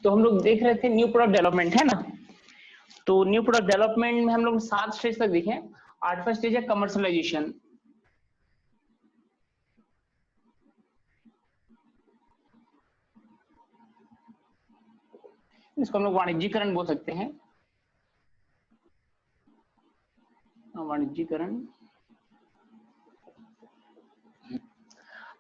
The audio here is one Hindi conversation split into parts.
तो हम लोग देख रहे थे न्यू प्रोडक्ट डेवलपमेंट, है ना। तो न्यू प्रोडक्ट डेवलपमेंट में हम लोग 7 स्टेज तक देखे। 8वां स्टेज है कमर्शियलाइजेशन। इसको हम लोग वाणिज्यीकरण बोल सकते हैं। वाणिज्यीकरण।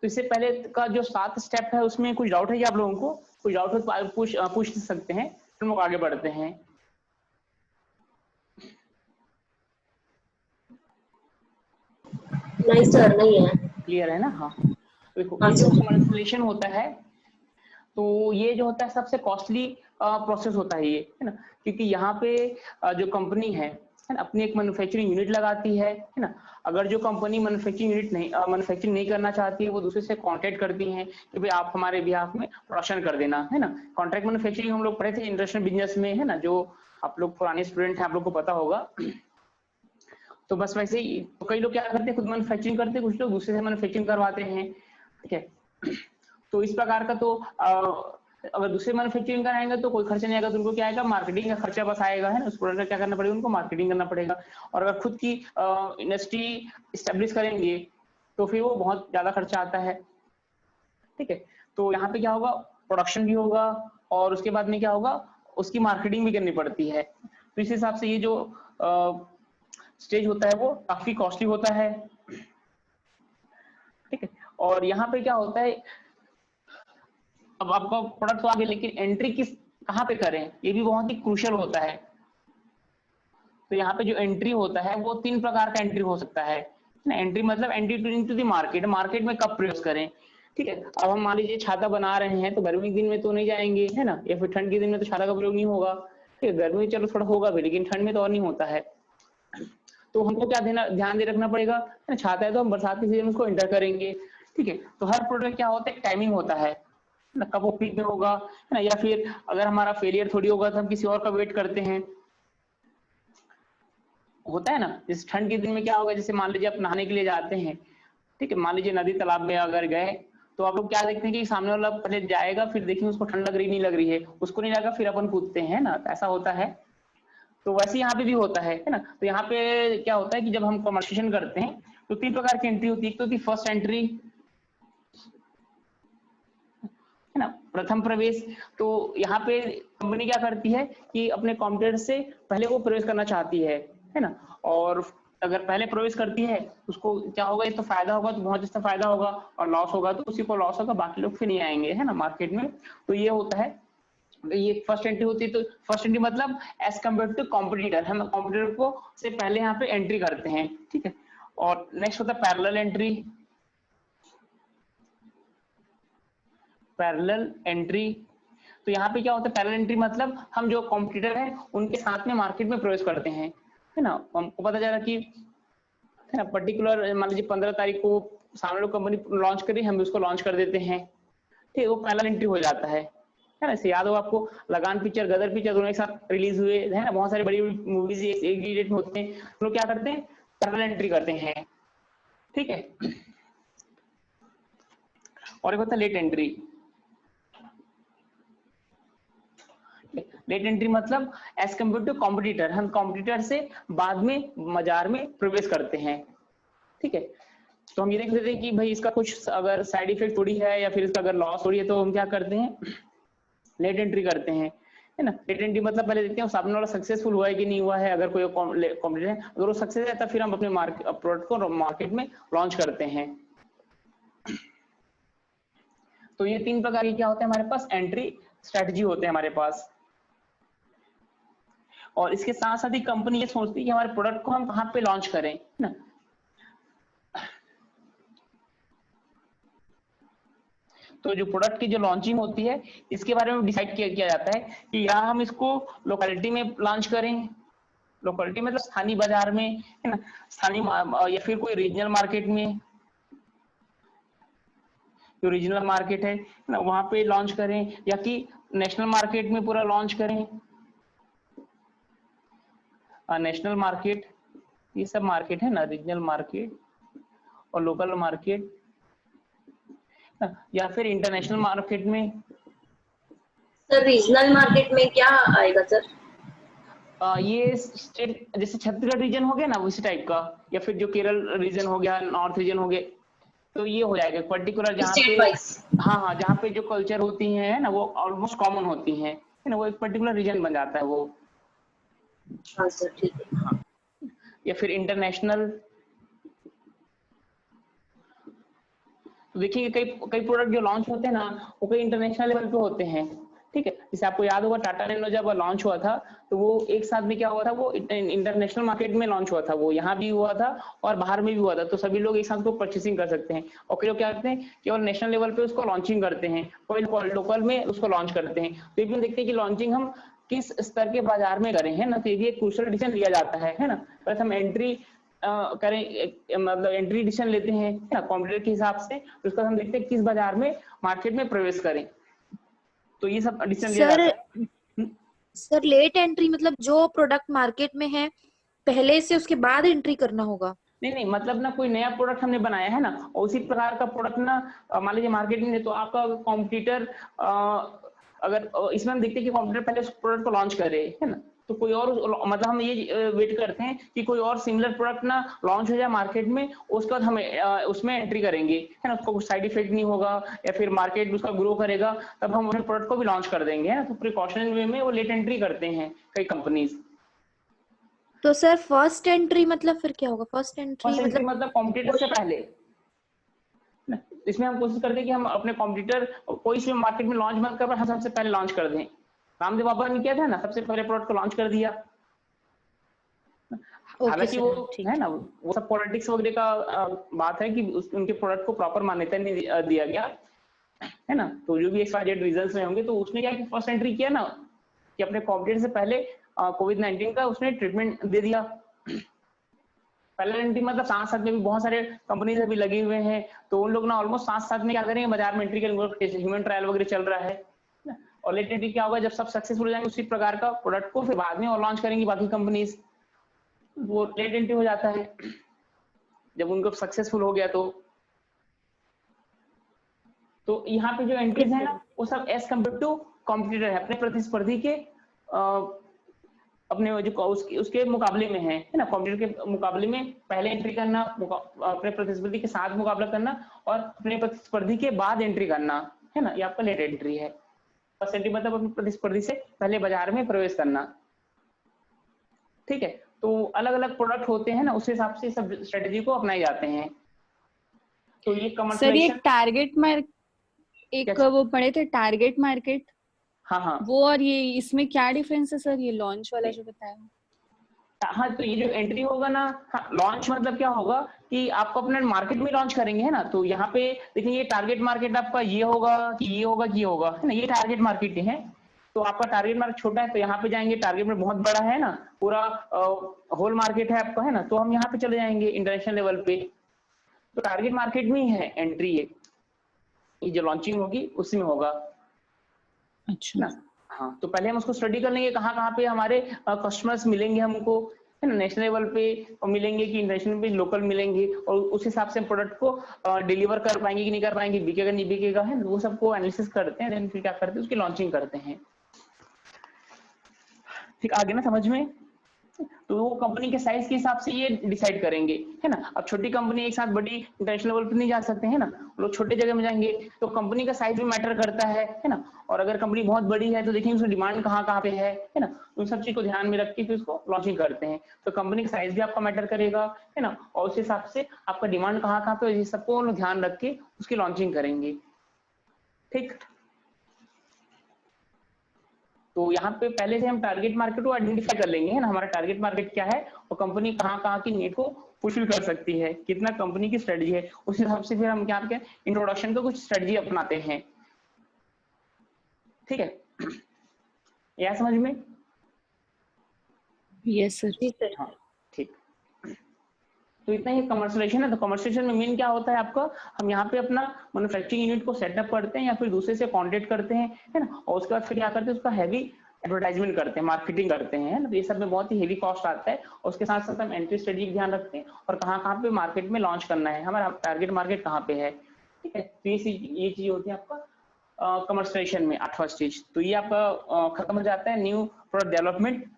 तो इससे पहले का जो 7 स्टेप है उसमें कुछ डाउट है क्या आप लोगों को? कुछ डाउट हो तो पूछ सकते हैं, फिर हम लोग आगे बढ़ते हैं। नहीं सर, नहीं है। क्लियर है ना? हाँ, देखो ये जो कमर्शियलाइजेशन होता है, तो ये जो होता है सबसे कॉस्टली प्रोसेस होता है ये, है ना। क्योंकि यहाँ पे जो कंपनी है ना, अपनी एक मैन्युफैक्चरिंग यूनिट लगाती है ना। अगर जो कंपनी मैन्युफैक्चरिंग नहीं करना चाहती है, वो दूसरे से कॉन्ट्रैक्ट करती है कि भाई आप हमारे बिहाफ में प्रोडक्शन कर देना, है ना। कॉन्ट्रैक्ट मैन्युफैक्चरिंग हम लोग पढ़े थे इंटरनेशनल बिजनेस में, है ना, जो आप लोग पुराने स्टूडेंट हैं, आप लोग को पता होगा। तो बस वैसे ही तो कई लोग क्या करते हैं, खुद मैन्युफैक्चरिंग करते हैं, कुछ लोग दूसरे से मैन्युफैक्चरिंग करवाते हैं, ठीक है। तो इस प्रकार का तो अगर दूसरे मैन्युफैक्चरिंग कराएंगे तो कोई खर्चा नहीं आएगा, तो उनको क्या आएगा, मार्केटिंग का खर्चा बस आएगा, है ना। उस प्रोडक्ट का क्या करना पड़ेगा, उनको मार्केटिंग करना पड़ेगा। और अगर खुद की इंडस्ट्री इस्टेब्लिश करेंगे तो फिर वो बहुत ज्यादा खर्चा आता है, ठीक है। तो यहाँ पे क्या होगा, प्रोडक्शन भी होगा और उसके बाद में क्या होगा, उसकी मार्केटिंग भी करनी पड़ती है। तो इस हिसाब से ये जो स्टेज होता है वो काफी कॉस्टली होता है, ठीक है। और यहाँ पे क्या होता है, अब आपका प्रोडक्ट तो आगे, लेकिन एंट्री कहाँ पे करें, ये भी बहुत ही क्रूशियल होता है। तो यहाँ पे जो एंट्री होता है वो 3 प्रकार का एंट्री हो सकता है ना। एंट्री मतलब entry to the market, market में कब प्रवेश करें, ठीक है। अब हम मान लीजिए छाता बना रहे हैं, तो गर्मी के दिन में तो नहीं जाएंगे, है ना, या फिर ठंड के दिन में तो छाता का प्रयोग नहीं होगा, ठीक है। गर्मी में चलो थोड़ा होगा भी, लेकिन ठंड में तो और नहीं होता है। तो हमको क्या ध्यान दे रखना पड़ेगा, है ना। छाता है तो हम बरसात के सीजन में उसको एंटर करेंगे, ठीक है। तो हर प्रोडक्ट क्या होता है, टाइमिंग होता है ना, कब वो पीक में होगा, है ना। या फिर अगर हमारा फेलियर थोड़ी होगा तो हम किसी और का वेट करते हैं, होता है ना। जैसे ठंड के दिन में क्या होगा, जैसे मान लीजिए आप नहाने के लिए जाते हैं, ठीक है, मान लीजिए नदी तालाब में अगर गए, तो आप लोग क्या देखते हैं कि सामने वाला पहले जाएगा, फिर देखेंगे उसको ठंड लग रही नहीं लग रही है, उसको नहीं लगा फिर अपन कूदते हैं ना, ऐसा होता है। तो वैसे यहाँ पे भी होता है ना। तो यहाँ पे क्या होता है कि जब हम कमर्शियलाइजेशन करते हैं तो 3 प्रकार की एंट्री होती है। एक तो होती है फर्स्ट एंट्री, है ना, प्रथम प्रवेश। तो यहाँ पे कंपनी क्या करती है कि अपने कॉम्पिटिटर से पहले वो प्रवेश करना चाहती है ना। और अगर पहले प्रवेश करती है उसको क्या होगा, एक तो फायदा होगा, तो बहुत ज्यादा फायदा होगा, और लॉस होगा तो उसी को लॉस होगा, बाकी लोग फिर नहीं आएंगे, है ना, मार्केट में। तो ये होता है, ये फर्स्ट एंट्री होती है। तो फर्स्ट एंट्री मतलब एज कम्पेयर टू कॉम्पिटिटर, हम कॉम्पिटिटर को से पहले यहाँ पे एंट्री करते हैं, ठीक है। और नेक्स्ट होता है पैरेलल एंट्री। पैरेलल एंट्री, तो यहाँ पे क्या होता है, पैरेलल एंट्री मतलब हम जो कॉम्पिटिटर है उनके साथ में मार्केट में प्रवेश करते हैं, है ना। हमको पता चला कि, है ना, पर्टिकुलर मान लीजिए 15 तारीख को सामने लोग कंपनी लॉन्च करी, हम उसको लॉन्च कर देते हैं, ठीक है। वो पैरेलल एंट्री हो जाता है ना। इसे याद हो आपको, लगान पिक्चर, गदर पिक्चर दोनों एक साथ रिलीज हुए, है ना, बहुत सारी बड़ी मूवीज एक ही डेट में होते हैं, तो लोग क्या करते हैं, पैरेलल एंट्री करते हैं, ठीक है। और एक होता है लेट एंट्री। लेट एंट्री मतलब एज कम्पेयर टू कॉम्पिटिटर, हम कॉम्पिटिटर से बाद में बाजार में प्रवेश करते हैं, ठीक है। तो हम ये देख लेते हैं कि भाई इसका कुछ अगर साइड इफेक्ट थोड़ी है या फिर इसका अगर लॉस हो रही है, तो हम क्या करते हैं, लेट एंट्री करते हैं, है ना। लेट एंट्री मतलब पहले देखते हैं सामने वाला सक्सेसफुल हुआ है कि नहीं हुआ है। अगर कोई कॉम्पिटिटर है, अगर वो सक्सेस है, तब फिर हम अपने प्रोडक्ट को मार्केट में लॉन्च करते हैं। तो ये 3 प्रकार की क्या होते हैं हमारे पास, एंट्री स्ट्रेटजी होते हैं हमारे पास। और इसके साथ साथ ही कंपनी ये सोचती है कि हमारे प्रोडक्ट को हम कहाँ पे लॉन्च करें, ना। तो जो प्रोडक्ट की जो लॉन्चिंग होती है, इसके बारे में डिसाइड किया जाता है कि या हम इसको लोकेलिटी में लॉन्च करें, लोकेलिटी मतलब स्थानीय बाजार में, है ना, स्थानीय, या फिर कोई रीजनल मार्केट में, जो रीजनल मार्केट है ना, वहां पे लॉन्च करें, या कि नेशनल मार्केट में पूरा लॉन्च करें। नेशनल मार्केट, ये सब मार्केट है ना, रीजनल मार्केट और लोकल मार्केट, या फिर इंटरनेशनल मार्केट में, सर रीजनल मार्केट में क्या आएगा सर? ये स्टेट जैसे छत्तीसगढ़ रीजन हो गया ना उसी टाइप का, या फिर जो केरल रीजन हो गया, नॉर्थ रीजन हो गया, तो ये हो जाएगा पर्टिकुलर जहाँ पे, स्टेट वाइज। हाँ हाँ, जहाँ पे जो कल्चर होती है ना वो ऑलमोस्ट कॉमन होती है ना, वो एक पर्टिकुलर रीजन बन जाता है वो। हाँ सर ठीक है। हाँ, या फिर इंटरनेशनल। तो देखिए कई कई प्रोडक्ट जो लॉन्च होते हैं ना वो कई इंटरनेशनल लेवल पे होते हैं, ठीक है। जैसे आपको याद होगा टाटा नैनो जब लॉन्च हुआ था तो वो एक साथ में क्या हुआ था, वो इंटरनेशनल मार्केट में लॉन्च हुआ था, वो यहाँ भी हुआ था और बाहर में भी हुआ था, तो सभी लोग एक साथ को परचेसिंग कर सकते हैं। और फिर क्या करते हैं, केवल नेशनल लेवल पे उसको लॉन्चिंग करते हैं, कोई लोकल में उसको लॉन्च करते हैं। तो ये भी देखते हैं कि लॉन्चिंग हम किस स्तर के बाजार में करें, है ना। तो ये भी एक क्रूशियल डिसीजन लिया जाता है ना। बस हम एंट्री करें, मतलब एंट्री डिसीजन लेते हैं ना कॉम्पिटिटर के हिसाब से, उसका हम देखते हैं किस बाजार में मार्केट में प्रवेश करें, तो ये सब डिसीजन लिया सर जाता है। सर लेट एंट्री मतलब जो प्रोडक्ट मार्केट में है पहले से उसके बाद एंट्री करना होगा? नहीं नहीं, मतलब ना कोई नया प्रोडक्ट हमने बनाया है ना और उसी प्रकार का प्रोडक्ट ना मान लीजिए मार्केट में है, तो आपका कॉम्पिटिटर अगर इसमें हम देखते हैं कि कॉम्पिटिटर पहले उस प्रोडक्ट को लॉन्च करे, है ना, तो कोई और मतलब हम ये वेट करते हैं कि कोई और सिमिलर प्रोडक्ट ना लॉन्च हो जाए मार्केट में, उसके बाद हम उसमें एंट्री करेंगे, है ना, उसको कुछ साइड इफेक्ट नहीं होगा या फिर मार्केट उसका ग्रो करेगा, तब हम अपने प्रोडक्ट को भी लॉन्च कर देंगे, है ना। तो प्रिकॉशनरी वे में वो लेट एंट्री करते हैं कई कंपनीज। तो सर फर्स्ट एंट्री मतलब फिर क्या होगा? फर्स्ट एंट्री फर्स्ट एंट्री मतलब मतलब कॉम्पिटिटर से पहले, इसमें हम कोशिश करते हैं कि हम अपने कॉम्पिटिटर कोई सी मार्केट में लॉन्च मत कर, हम सबसे पहले लॉन्च कर दें। रामदेव बाबा ने किया था ना, सबसे पहले प्रोडक्ट को लॉन्च कर दिया। ओके हालांकि वो सर ठीक है ना, वो सब पॉलिटिक्स वगैरह का बात है कि उनके प्रोडक्ट को प्रॉपर मान्यता नहीं दिया गया, है ना। तो जो भी एक्सपायर्ड रीजंस में होंगे, तो उसने क्या कि फर्स्ट एंट्री किया ना कि अपने कॉम्पिटिटर से पहले कोविड-19 का उसने ट्रीटमेंट दे दिया। पहले एंट्री मतलब साथ साथ में भी बहुत सारे कंपनीज अभी लगे हुए हैं, तो उन लोग ना ऑलमोस्ट साथ साथ में क्या करेंगे, बाजार में एंट्री करेंगे, ह्यूमन ट्रायल वगैरह चल रहा है। और लेट एंट्री क्या होगा, जब सब सक्सेसफुल हो जाएंगे उसी प्रकार का प्रोडक्ट को फिर बाद में और लॉन्च करेंगी बाकी कंपनीज, वो लेट एंट्री हो जाता है जब उनको सक्सेसफुल हो गया तो यहाँ पे जो एंट्रीज है ना वो सब एज कम्पेयर टू कॉम्पिटिटर है, अपने प्रतिस्पर्धी के अपने जो उसके मुकाबले में है ना। कॉम्पिटिटर के मुकाबले में पहले एंट्री करना, अपने प्रतिस्पर्धी के साथ मुकाबला करना और अपने प्रतिस्पर्धी के बाद एंट्री करना, है ना, ये आपका लेट एंट्री है। फर्स्ट एंट्री मतलब अपने प्रतिस्पर्धी से पहले बाजार में प्रवेश करना, ठीक है। तो अलग अलग प्रोडक्ट होते हैं ना, उस हिसाब से सब स्ट्रेटेजी को अपनाए जाते हैं। तो ये सर ये कमर्शियलाइजेशन टारगेट एक वो पढ़े थे टारगेट मार्केट, हाँ हाँ वो और ये इसमें क्या डिफरेंस है सर, ये लॉन्च वाला जो बताया? हाँ, तो ये जो एंट्री होगा ना, हाँ, लॉन्च मतलब क्या होगा कि आपको अपने मार्केट में लॉन्च करेंगे, है ना। तो यहाँ पे देखिए ये टारगेट मार्केट आपका ये होगा कि ये होगा कि ये होगा, है ना, ये टारगेट मार्केट है। तो आपका टारगेट मार्केट छोटा है तो यहाँ पे जाएंगे, टारगेट में बहुत बड़ा है ना, पूरा होल मार्केट है आपका, है ना, तो हम यहाँ पे चले जाएंगे इंटरनेशनल लेवल पे। तो टारगेट मार्केट में ही है एंट्री, ये जो लॉन्चिंग होगी उसी में होगा, अच्छा ना। हाँ, तो पहले हम उसको स्टडी कर लेंगे कहाँ कहाँ पे हमारे कस्टमर्स मिलेंगे हमको, है ना, नेशनल लेवल पे मिलेंगे कि इंटरनेशनल पे लोकल मिलेंगे, और उस हिसाब से प्रोडक्ट को डिलीवर कर पाएंगे कि नहीं कर पाएंगे, बिकेगा नहीं बिकेगा, है ना, वो सबको एनालिसिस करते हैं, देन फिर क्या करते हैं उसकी लॉन्चिंग करते हैं। ठीक, आगे ना समझ में। तो वो कंपनी के साइज के हिसाब से ये डिसाइड करेंगे, है ना। अब छोटी कंपनी एक साथ बड़ी इंटरनेशनल लेवल पे नहीं जा सकते, है ना, लोग छोटे जगह में जाएंगे, तो कंपनी का साइज भी मैटर करता है ना। और अगर कंपनी बहुत बड़ी है तो देखेंगे उसकी डिमांड कहाँ कहाँ पे है ना, उन सब चीज को ध्यान में रख के फिर उसको लॉन्चिंग करते हैं। तो कंपनी का साइज भी आपका मैटर करेगा, है ना, और उस हिसाब से आपका डिमांड कहाँ कहाँ पे, ये सबको ध्यान रख के उसकी लॉन्चिंग करेंगे, ठीक। तो यहाँ पे पहले से हम टारगेट मार्केट को आइडेंटिफाई कर लेंगे, है ना, हमारा टारगेट मार्केट क्या है और कंपनी कहाँ कहाँ की नीड को फुलफिल कर सकती है, कितना कंपनी की स्ट्रेटजी है, उस हिसाब से फिर हम क्या इंट्रोडक्शन का कुछ स्ट्रेटजी अपनाते हैं, ठीक है। यह समझ में? Yes sir. जी सर। हाँ ठीक। तो इतना ही कमर्शियलाइजेशन है। तो कमर्शियलाइजेशन में मेन क्या होता है आपका, हम यहाँ पे अपना मैन्युफैक्चरिंग यूनिट को सेटअप करते हैं या फिर दूसरे से कॉन्टेक्ट करते हैं, है ना, और उसके बाद फिर क्या करते हैं उसका हैवी एडवर्टाइजमेंट करते हैं, मार्केटिंग करते हैं, है ना। तो ये सब में बहुत ही हेवी कॉस्ट आता है, और उसके साथ साथ हम एंट्री स्ट्रेटजी का ध्यान रखते हैं और कहाँ कहाँ पे मार्केट में लॉन्च करना है, हमारा टारगेट मार्केट कहाँ पे है, ठीक है। तो ये चीज होती है आपका कमर्शियलाइजेशन में 8वां स्टेज। तो ये आपका खत्म हो जाता है न्यू प्रोडक्ट डेवलपमेंट।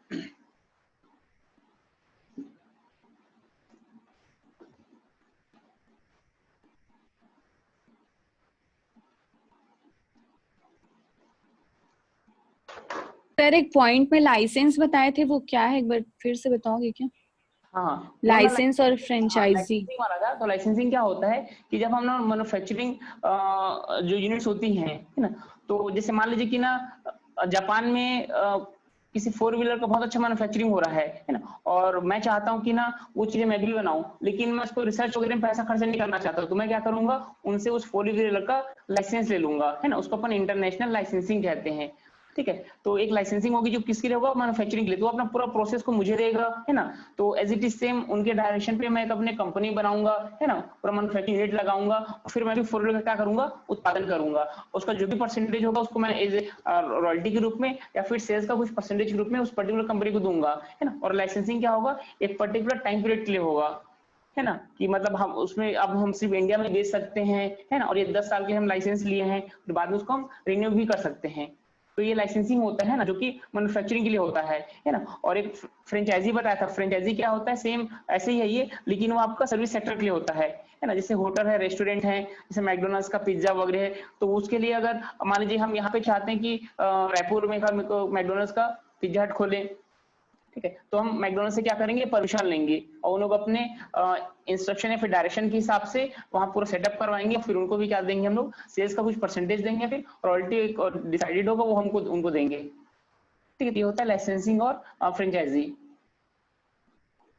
सर एक पॉइंट में लाइसेंस बताए थे, वो क्या है, एक बार फिर से बताओगे क्या? हाँ, लाइसेंस और फ्रेंचाइजी। लाइसेंसिंग वाला था। तो लाइसेंसिंग क्या होता है कि जब हम ना मैन्युफैक्चरिंग जो यूनिट्स होती हैं, है ना, तो जैसे मान लीजिए कि ना जापान में किसी 4 व्हीलर का बहुत अच्छा मैन्युफैक्चरिंग हो रहा है ना, और मैं चाहता हूँ कि ना वो चीजें मैं भी बनाऊं, लेकिन मैं उसको रिसर्च वगैरह में पैसा खर्च नहीं करना चाहता, तो मैं क्या करूंगा, उनसे उस 4 व्हीलर का लाइसेंस ले लूंगा, है ना, उसको अपन इंटरनेशनल लाइसेंसिंग कहते हैं। ठीक है, तो एक लाइसेंसिंग होगी जो किसके लिए होगा, मैन्युफैक्चरिंग के लिए, तो अपना पूरा प्रोसेस को मुझे देगा, है ना। तो एज इट इज सेम उनके डायरेक्शन पे मैं एक अपने कंपनी बनाऊंगा, है ना, पूरा मैन्युफैक्चरिंग यूनिट लगाऊंगा, फिर मैं भी फोर व्हीलर का क्या करूंगा, उत्पादन करूंगा, उसका जो भी परसेंटेज होगा उसको मैं एज रॉयल्टी के रूप में या फिर सेल्स का कुछ परसेंटेज के रूप में उस पर्टिकुलर कंपनी को दूंगा, है ना। और लाइसेंसिंग क्या होगा, एक पर्टिकुलर टाइम पीरियड के लिए होगा, है ना, कि मतलब हम उसमें अब हम सिर्फ इंडिया में बेच सकते हैं, है ना, और ये 10 साल के लिए हम लाइसेंस लिए हैं, तो बाद में उसको हम रिन्यू भी कर सकते हैं। तो ये लाइसेंसिंग होता है ना, जो कि मैन्युफैक्चरिंग के लिए होता है ना। और एक फ्रेंचाइजी बताया था, फ्रेंचाइजी क्या होता है, सेम ऐसे ही है ये, लेकिन वो आपका सर्विस सेक्टर के लिए होता है ना। जैसे होटल है, रेस्टोरेंट है, जैसे मैकडोनल्ड्स का पिज्जा वगैरह है, तो उसके लिए अगर मान लीजिए हम यहाँ पे चाहते हैं कि रायपुर में मैकडोनल्ड्स का पिज्जा हट खोलें, ठीक है, तो हम मैकडोनल्ड से क्या करेंगे, परमिशन लेंगे, और उन लोग अपने इंस्ट्रक्शन या फिर डायरेक्शन के हिसाब से वहां पूरा सेटअप करवाएंगे, फिर उनको भी क्या देंगे, हम लोग सेल्स का कुछ परसेंटेज देंगे, फिर रॉयल्टी डिसाइडेड होगा वो हमको उनको देंगे। ठीक है, ये होता है लाइसेंसिंग और फ्रेंचाइजी।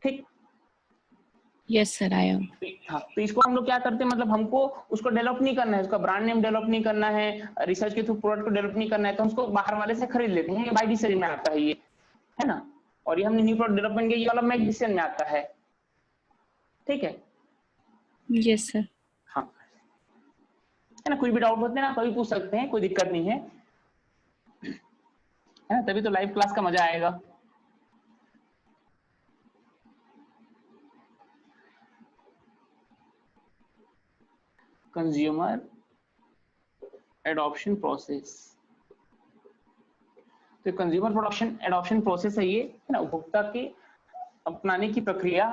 ठीक, यस सर, आई एम। हाँ, तो इसको हम लोग क्या करते हैं, मतलब हमको उसको डेवलप नहीं करना है, उसका ब्रांड नेम डेवलप नहीं करना है, रिसर्च के थ्रू प्रोडक्ट को डेवलप नहीं करना है, तो हम उसको बाहर वाले से खरीद लेते हैं, ये बाय डिसीजन में आता है ये, है ना। और ये हमने न्यू प्रोडक्ट डेवलपमेंट के ये वाला मैक डिसीजन में आता है। ठीक है, यस सर। हाँ, है ना, कुछ भी डाउट होते हैं ना कभी पूछ सकते हैं, कोई दिक्कत नहीं है ना, तभी तो लाइव क्लास का मजा आएगा। कंज्यूमर एडॉप्शन प्रोसेस, तो कंज्यूमर प्रोडक्शन एडॉप्शन प्रोसेस है ये, है ना, उपभोक्ता के अपनाने की प्रक्रिया।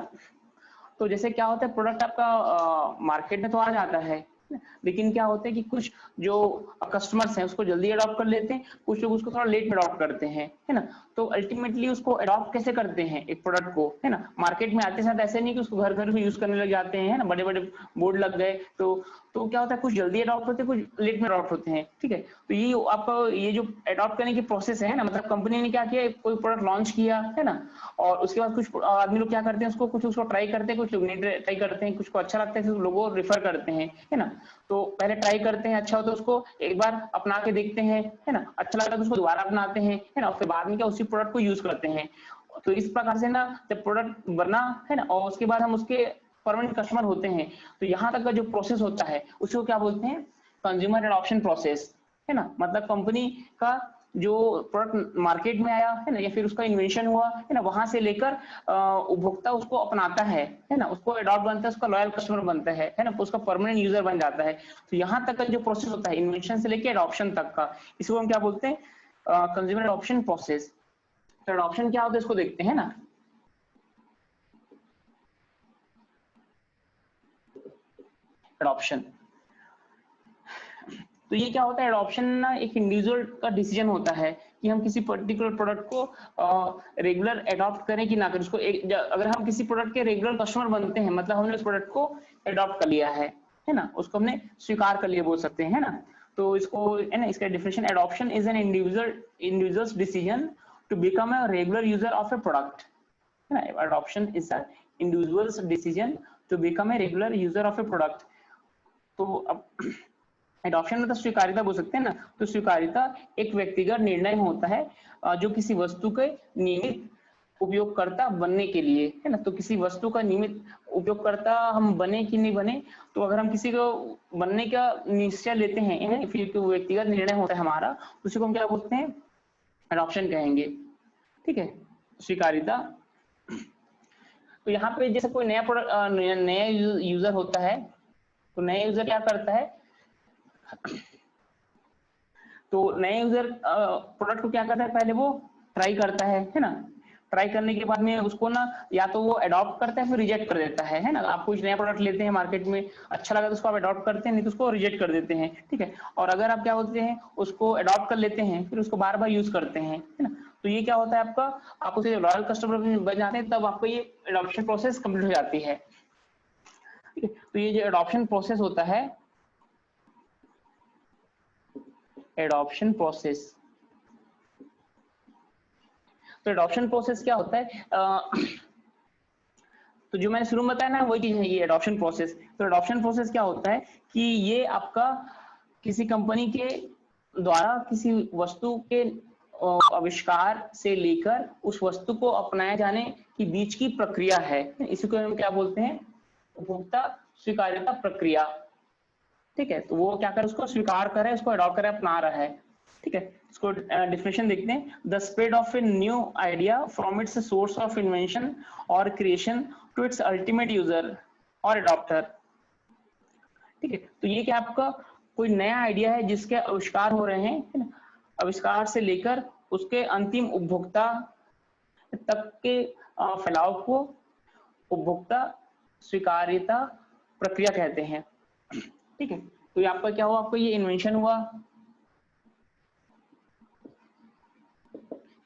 तो जैसे क्या होता है, प्रोडक्ट आपका मार्केट में तो आ जाता है, लेकिन क्या होता है कि कुछ जो कस्टमर्स हैं उसको जल्दी अडॉप्ट कर लेते हैं, कुछ लोग उसको थोड़ा लेट में अडॉप्ट करते हैं, है ना। तो अल्टीमेटली उसको अडॉप्ट कैसे करते हैं एक प्रोडक्ट को, है ना, मार्केट में आते साथ ऐसे नहीं कि उसको घर घर में यूज करने लग जाते हैं, है ना, बड़े बड़े बोर्ड लग गए, तो क्या होता है, कुछ जल्दी अडॉप्ट होते हैं, कुछ लेट में अडॉप्ट होते हैं। ठीक है, तो ये आपका ये जो अडॉप्ट करने की प्रोसेस है ना, मतलब कंपनी ने क्या किया, कोई प्रोडक्ट लॉन्च किया, है ना, और उसके बाद कुछ आदमी लोग क्या करते हैं, उसको कुछ उसको ट्राई करते हैं, कुछ लोग नहीं ट्राई करते हैं, कुछ को अच्छा लगता है, कुछ लोगों रेफर करते हैं, है ना। तो पहले ट्राई करते हैं, अच्छा हो तो उसको एक बार अपना के देखते हैं, है ना, अच्छा लगा तो उसको दोबारा अपनाते हैं, है ना, फिर बाद में क्या उसी प्रोडक्ट को यूज करते हैं। तो इस प्रकार से ना जब प्रोडक्ट बना, है ना, और उसके बाद हम उसके परमानेंट कस्टमर होते हैं, तो यहाँ तक का जो प्रोसेस होता है उसको क्या बोलते हैं, कंज्यूमर एडॉप्शन प्रोसेस, है ना। मतलब कंपनी का जो प्रोडक्ट मार्केट में आया, है ना, या फिर उसका इन्वेंशन हुआ, है ना, वहां से लेकर उपभोक्ता उसको अपनाता है ना, उसको अडॉप्ट बनता है, उसका लॉयल कस्टमर बनता है ना, उसका परमानेंट यूजर बन जाता है। तो यहाँ तक का जो प्रोसेस होता है इन्वेंशन से लेकर एडॉप्शन तक का, इसको हम क्या बोलते हैं, कंज्यूमर एडॉप्शन प्रोसेस। तो एडॉप्शन क्या होता है इसको देखते हैं ना। एडॉप्शन, तो ये क्या होता है, एडॉप्शन ना एक इंडिविजुअल का डिसीजन होता है कि हम किसी पर्टिकुलर प्रोडक्ट को रेगुलर अडॉप्ट करें कि ना करें। उसको अगर हम किसी प्रोडक्ट के रेगुलर कस्टमर बनते हैं, मतलब हमने उस प्रोडक्ट को अडॉप्ट कर लिया है ना, उसको हमने स्वीकार कर लिया बोल सकते हैं, है ना। तो इसको, है ना, इसका definition, adoption is an individual's decision to become a regular user of a product, है ना। Adoption is a individual's decision to become a regular user of a product. तो अब एडॉप्शन मतलब स्वीकार्यता बोल सकते हैं ना। तो स्वीकार्यता एक व्यक्तिगत निर्णय होता है जो किसी वस्तु के नियमित उपयोगकर्ता बनने के लिए, है ना। तो किसी वस्तु का नियमित उपयोगकर्ता हम बने कि नहीं बने, तो अगर हम किसी को बनने का निश्चय लेते हैं, फिर व्यक्तिगत निर्णय होता है हमारा, उसी को हम क्या बोलते हैं, एडॉप्शन कहेंगे। ठीक है, स्वीकार्यता। तो यहाँ पे जैसे कोई नया प्रोडक्ट नया यूजर होता है, तो नया यूजर क्या करता है, तो नए यूजर प्रोडक्ट को क्या करता है, पहले वो ट्राई करता है ना। ट्राई करने के बाद में उसको ना या तो वो अडॉप्ट करता है फिर रिजेक्ट कर देता है ना। आप कुछ नया प्रोडक्ट लेते हैं मार्केट में, अच्छा लगा तो उसको आप अडॉप्ट करते हैं, नहीं तो उसको रिजेक्ट कर देते हैं, ठीक है। और अगर आप क्या बोलते हैं उसको अडॉप्ट कर लेते हैं फिर उसको बार बार यूज करते हैं, है ना, तो ये क्या होता है आपका, आप उसे लॉयल कस्टमर बन जाते हैं, तब आपको ये एडॉप्शन प्रोसेस कंप्लीट हो जाती है, ठीक है। तो ये जो एडॉप्शन प्रोसेस होता है, एडॉप्शन प्रोसेस, तो एडॉप्शन प्रोसेस क्या होता है, तो जो मैंने शुरू में बताया ना वही चीज है ये एडॉप्शन प्रोसेस। तो एडॉप्शन प्रोसेस क्या होता है कि ये आपका किसी कंपनी के द्वारा किसी वस्तु के आविष्कार से लेकर उस वस्तु को अपनाए जाने के बीच की प्रक्रिया है, इसी को हम क्या बोलते हैं, उपभोक्ता स्वीकार्यता प्रक्रिया, ठीक है। तो वो क्या करे, उसको स्वीकार करे, उसको अडॉप्ट करे, अपना रहा है, ठीक है। इसको डेफिनेशन देखते हैं, the spread of a new idea from its source of invention और creation to its ultimate user और अडॉप्टर, ठीक है। तो ये क्या आपका कोई नया आइडिया है जिसके आविष्कार हो रहे हैं, है ना, आविष्कार से लेकर उसके अंतिम उपभोक्ता तक के फैलाव को उपभोक्ता स्वीकार्यता प्रक्रिया कहते हैं, ठीक है। तो ये आपका क्या हुआ, आपका ये इन्वेंशन हुआ,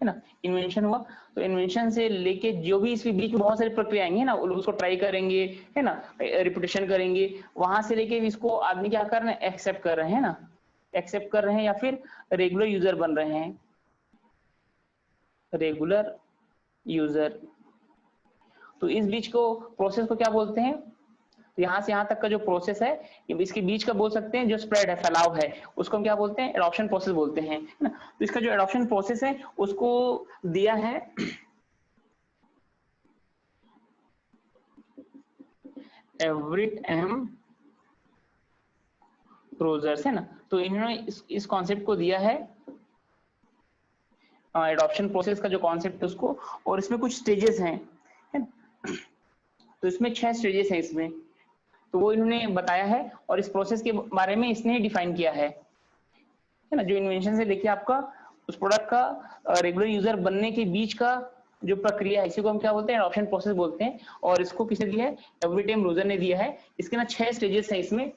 है ना, इन्वेंशन हुआ। तो इन्वेंशन से लेके जो भी इसके बीच में बहुत सारी प्रक्रिया आएंगी ना, उसको ट्राई करेंगे, है ना, रिपीटेशन करेंगे, वहां से लेके इसको आदमी क्या कर रहे हैं, एक्सेप्ट कर रहे हैं ना, एक्सेप्ट कर रहे हैं या फिर रेगुलर यूजर बन रहे हैं, रेगुलर यूजर। तो इस बीच को प्रोसेस को क्या बोलते हैं, तो यहाँ से यहाँ तक का जो प्रोसेस है, इसके बीच का बोल सकते हैं जो स्प्रेड है, फैलाव है, उसको हम क्या बोलते हैं, एडॉप्शन प्रोसेस बोलते हैं, है ना। तो इसका जो एडॉप्शन प्रोसेस है उसको दिया है एवरिट एम रोजर्स, है ना। तो इन्होंने इस कॉन्सेप्ट को दिया है, एडॉप्शन प्रोसेस का जो कॉन्सेप्ट है उसको, और इसमें कुछ स्टेजेस हैं, है ना? तो इसमें 6 स्टेजेस हैं इसमें, तो वो इन्होंने बताया है और इस प्रोसेस के बारे में इसने डिफाइन किया है ना। जो इन्वेंशन से लेके आपका उस प्रोडक्ट का रेगुलर यूजर बनने के बीच का जो प्रक्रिया है, इसी को हम क्या बोलते हैं, एडॉप्शन प्रोसेस बोलते हैं। और इसको किसने दिया है, एवरिट एम रोजर ने दिया है। इसके ना 6 स्टेजेस हैं इसमें,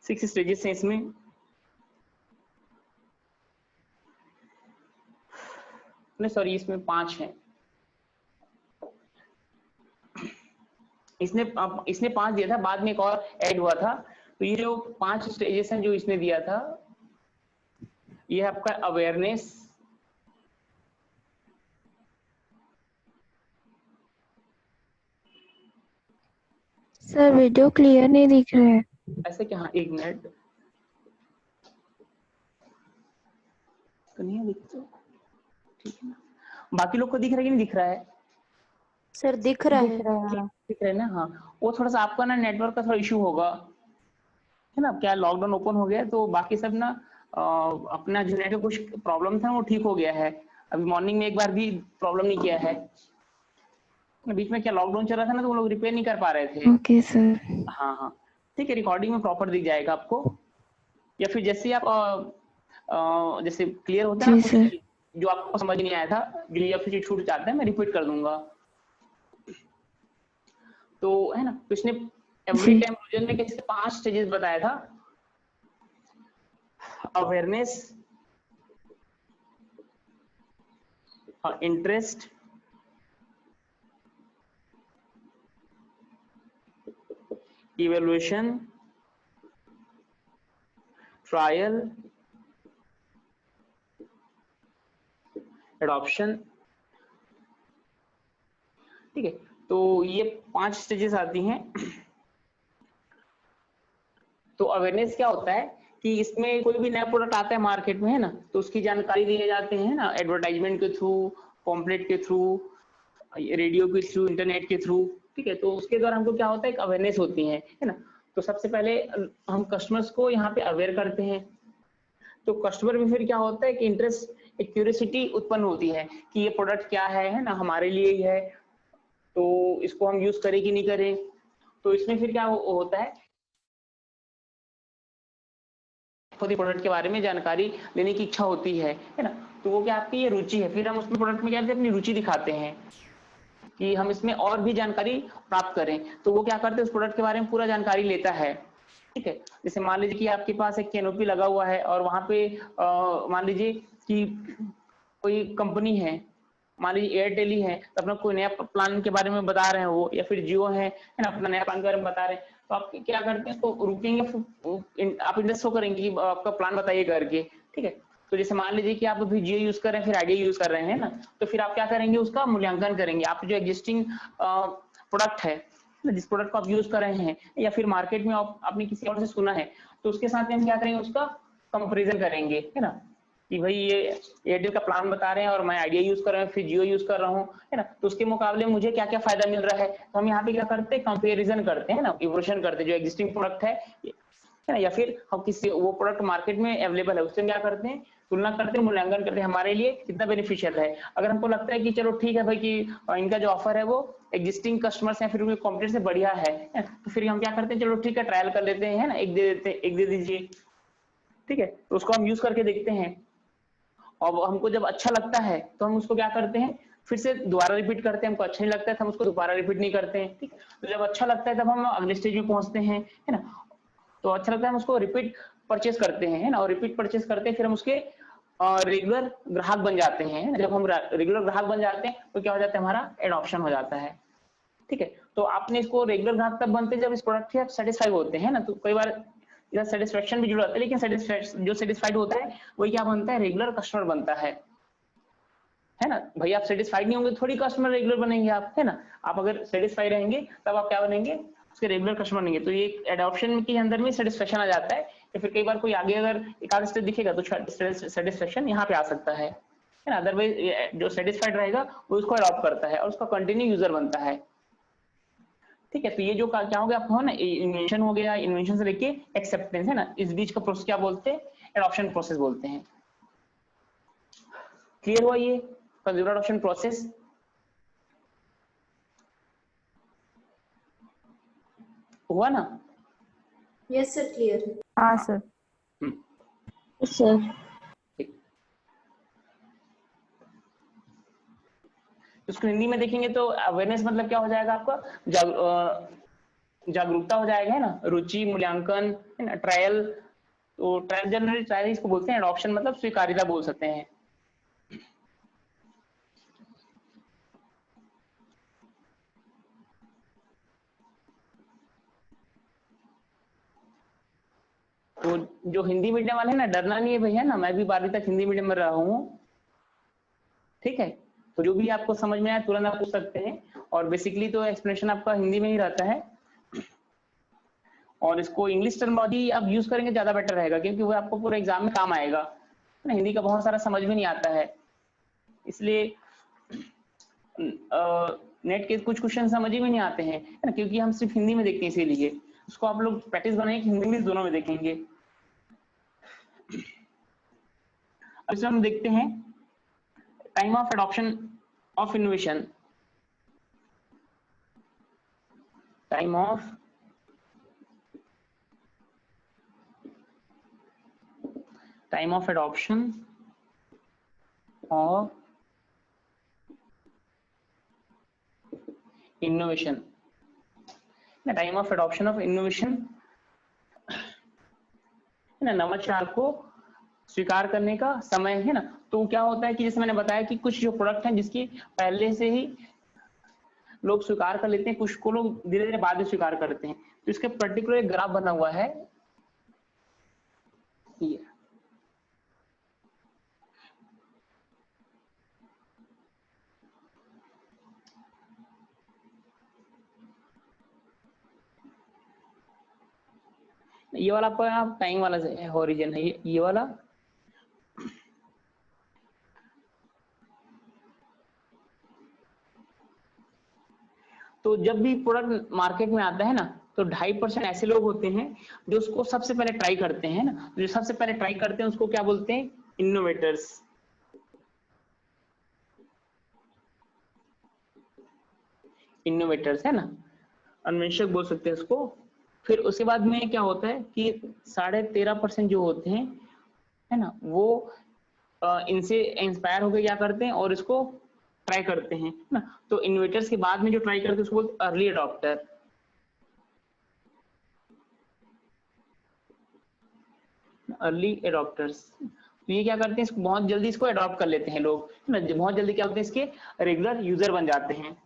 6 स्टेजेस हैं इसमें। नहीं सॉरी, इसमें 5 हैं। इसने 5 दिया था, बाद में एक और ऐड हुआ था। तो ये जो 5 स्टेजेस हैं जो इसने दिया था, ये है आपका अवेयरनेस, सर वीडियो क्लियर नहीं दिख रहा है। ऐसे क्या, हाँ एक मिनट, तो नहीं दिख तो ठीक है ना। बाकी लोग को दिख रहा है कि नहीं दिख रहा है, सर दिख रहा है। दिख रहा है ना, हाँ। वो थोड़ा सा आपका ना नेटवर्क का थोड़ा इशू होगा, है ना। क्या लॉकडाउन ओपन हो गया तो बाकी सब ना अपना जो नेटवर्क कुछ प्रॉब्लम था वो ठीक हो गया है। अभी मॉर्निंग में एक बार भी प्रॉब्लम नहीं किया है, बीच में क्या लॉकडाउन चल रहा था ना, तो वो लोग रिपेयर नहीं कर पा रहे थे। Okay sir. हाँ हाँ ठीक है, रिकॉर्डिंग में प्रॉपर दिख जाएगा आपको, या फिर जैसे आप जैसे क्लियर होता है ना कुछ जो आपको समझ नहीं आया था, जो या फिर छूट जाता है, मैं रिपीट कर दूंगा, तो है ना। तो इसने एवरी टाइम रोजर में कैसे 5 स्टेजेस बताया था, awareness, interest, evaluation, trial, adoption, ठीक है। तो ये 5 स्टेजेस आती हैं। तो अवेयरनेस क्या होता है कि इसमें कोई भी नया प्रोडक्ट आता है मार्केट में, है ना, तो उसकी जानकारी दिए जाते हैं ना, एडवर्टाइजमेंट के थ्रू, पॉम्पलेट के थ्रू, रेडियो के थ्रू, इंटरनेट के थ्रू, ठीक है। तो उसके द्वारा हमको क्या होता है, एक अवेयरनेस होती है ना। तो सबसे पहले हम कस्टमर्स को यहाँ पे अवेयर करते हैं, तो कस्टमर में फिर क्या होता है कि इंटरेस्ट, एक क्यूरियोसिटी उत्पन्न होती है कि ये प्रोडक्ट क्या है ना, हमारे लिए ही है, तो इसको हम यूज करें कि नहीं करें। तो इसमें फिर क्या होता है खुद ही प्रोडक्ट के बारे में जानकारी लेने की इच्छा होती है ना, तो वो क्या आपकी ये रुचि है, फिर हम उसमें प्रोडक्ट में क्या करते हैं, अपनी रुचि दिखाते हैं कि हम इसमें और भी जानकारी प्राप्त करें, तो वो क्या करते हैं, उस प्रोडक्ट के बारे में पूरा जानकारी लेता है। ठीक है, जैसे मान लीजिए कि आपके पास एक कैनोपी लगा हुआ है और वहां पे मान लीजिए कि कोई कंपनी है, मान लीजिए एयरटेल ही है, तो अपना कोई नया प्लान के बारे में बता रहे हैं वो, या फिर जियो है ना, अपना नया प्लान के बारे में बता रहे हैं, तो आप क्या करते हैं, तो रुकेंगे, आप इंटरेस्ट शो करेंगे कि आपका प्लान बताइए करके। ठीक है, तो जैसे मान लीजिए कि आप अभी जियो यूज कर रहे हैं, फिर आइडिया यूज कर रहे हैं ना, तो फिर आप क्या करेंगे, उसका मूल्यांकन करेंगे। आप जो एग्जिस्टिंग प्रोडक्ट है, जिस प्रोडक्ट को आप यूज कर रहे हैं, या फिर मार्केट में आपने किसी और से सुना है, तो उसके साथ में हम क्या करेंगे, उसका कंपेरिजन करेंगे, है ना, कि भाई ये एयरटेल का प्लान बता रहे हैं और मैं आइडिया यूज कर रहा हूँ, फिर जियो यूज कर रहा हूँ, है ना, तो उसके मुकाबले मुझे क्या क्या फायदा मिल रहा है, तो हम यहाँ पे क्या करते हैं, कंपेरिजन करते हैं ना, इवोल्यूशन करते हैं, जो एग्जिस्टिंग प्रोडक्ट है ना, या फिर हम किसी वो प्रोडक्ट मार्केट में अवेलेबल है उससे क्या करते हैं, तुलना करते हैं, मूल्यांकन करते हैं, हमारे लिए कितना बेनिफिशियल है। अगर हमको लगता है कि चलो ठीक है भाई कि इनका जो ऑफर है वो एग्जिस्टिंग कस्टमर्स हैं, फिर उनके कॉम्पिटिटर से बढ़िया है, तो फिर हम क्या करते हैं, चलो ठीक है ट्रायल कर लेते हैं ना, एक दे देते हैं, एक दे दीजिए। ठीक है, तो उसको हम यूज करके देखते हैं, और हमको जब अच्छा लगता है तो हम उसको क्या करते हैं, फिर से दोबारा रिपीट करते हैं। हमको अच्छा नहीं लगता है तो हम उसको दोबारा रिपीट नहीं करते हैं। ठीक, तो जब अच्छा लगता है तब हम अगले स्टेज में पहुंचते हैं, है ना, तो अच्छा लगता है हम उसको रिपीट परचेस करते हैं, है ना, और रिपीट परचेस करते हैं, फिर हम उसके रेगुलर ग्राहक बन जाते हैं। जब हम रेगुलर ग्राहक बन जाते हैं तो क्या हो जाता है, हमारा एडॉप्शन हो जाता है। ठीक है, तो आपने इसको रेगुलर ग्राहक तब बनते हैं जब इस प्रोडक्ट से आप सेटिस्फाई होते हैं ना, तो कई बार इधर सेटिस्फेक्शन भी जुड़ा होता है, लेकिन जो सेटिस्फाइड होता है वही क्या बनता है, रेगुलर कस्टमर बनता है ना। भाई आप सेटिस्फाइड नहीं होंगे थोड़ी कस्टमर रेगुलर बनेंगे आप, है ना, आप अगर सेटिस्फाइड रहेंगे तब आप क्या बनेंगे, उसके रेगुलर कस्टमर बनेंगे। तो ये एडॉप्शन के अंदर में सेटिस्फेक्शन आ जाता है, या फिर कई बार कोई आगे अगर एक आध स्टेज दिखेगा तो सेटिस्फेक्शन यहाँ पे आ सकता है ना। अदरवाइज जो सेटिस्फाइड रहेगा वो उसको अडॉप्ट करता है और उसका कंटिन्यू यूजर बनता है। ठीक है, तो ये जो क्या हो गया आपको ना, इन्वेंशन हो गया, इन्वेंशन से लेके एक्सेप्टेंस, है ना, इस बीच का प्रोसेस क्या बोलते हैं, एडॉप्शन प्रोसेस बोलते हैं। क्लियर हुआ ये कंज्यूमर एडॉप्शन प्रोसेस? हुआ ना? Yes sir, clear. हाँ सर। सर इसको हिंदी में देखेंगे तो अवेयरनेस मतलब क्या हो जाएगा आपका, जागरूकता हो जाएगा, है ना, रुचि, मूल्यांकन, है ना, ट्रायल। तो ट्रायल जनरली ट्रायल इसको बोलते हैं, एडॉप्शन मतलब स्वीकार्यता बोल सकते हैं। तो जो हिंदी मीडियम वाले हैं ना, डरना नहीं है भैया ना, मैं भी 12वीं तक हिंदी मीडियम में रहा हूँ। ठीक है, तो जो भी आपको समझ में आए तुरंत आप पूछ सकते हैं, और बेसिकली तो एक्सप्लेनेशन आपका हिंदी में ही रहता है, और इसको इंग्लिश टर्मिनोलॉजी आप यूज करेंगे ज्यादा बेटर रहेगा, क्योंकि वो आपको पूरे एग्जाम में काम आएगा ना। हिंदी का बहुत सारा समझ में नहीं आता है, इसलिए नेट के कुछ क्वेश्चन समझ ही में नहीं आते हैं, है ना, क्योंकि हम सिर्फ हिंदी में देखते हैं, इसीलिए उसको आप लोग प्रैक्टिस बनाएंगे कि हिंदी इंग्लिश दोनों में देखेंगे। अब इसमें हम देखते हैं time of adoption of innovation. Time of adoption of innovation, the time of adoption of innovation, है ना, नवाचार को स्वीकार करने का समय, है ना। तो क्या होता है कि जैसे मैंने बताया कि कुछ जो प्रोडक्ट हैं जिसकी पहले से ही लोग स्वीकार कर लेते हैं, कुछ को लोग धीरे धीरे बाद में स्वीकार करते हैं। तो इसके पर्टिकुलर एक ग्राफ बना हुआ है ये वाला, आपका टाइम वाला हॉरिजन है ये वाला। तो जब भी प्रोडक्ट मार्केट में आता है ना, तो 2.5% ऐसे लोग होते हैं जो उसको सबसे पहले ट्राई करते हैं ना। जो सबसे पहले ट्राई करते हैं उसको क्या बोलते हैं, इनोवेटर्स। इनोवेटर्स, है ना, अन्वेषक बोल सकते हैं उसको, फिर उसके बाद में क्या होता है कि 13.5% जो होते हैं, है ना, वो इनसे इंस्पायर होकर क्या करते हैं और इसको ट्राई करते हैं, है ना। तो इनोवेटर्स के बाद में जो ट्राई करते हैं उसको बोलते हैं अर्ली अडॉप्टर। अर्ली अडॉप्टर्स, तो ये क्या करते हैं, इसको बहुत जल्दी इसको अडॉप्ट कर लेते हैं लोग, है ना, बहुत जल्दी क्या होते हैं, इसके रेगुलर यूजर बन जाते हैं।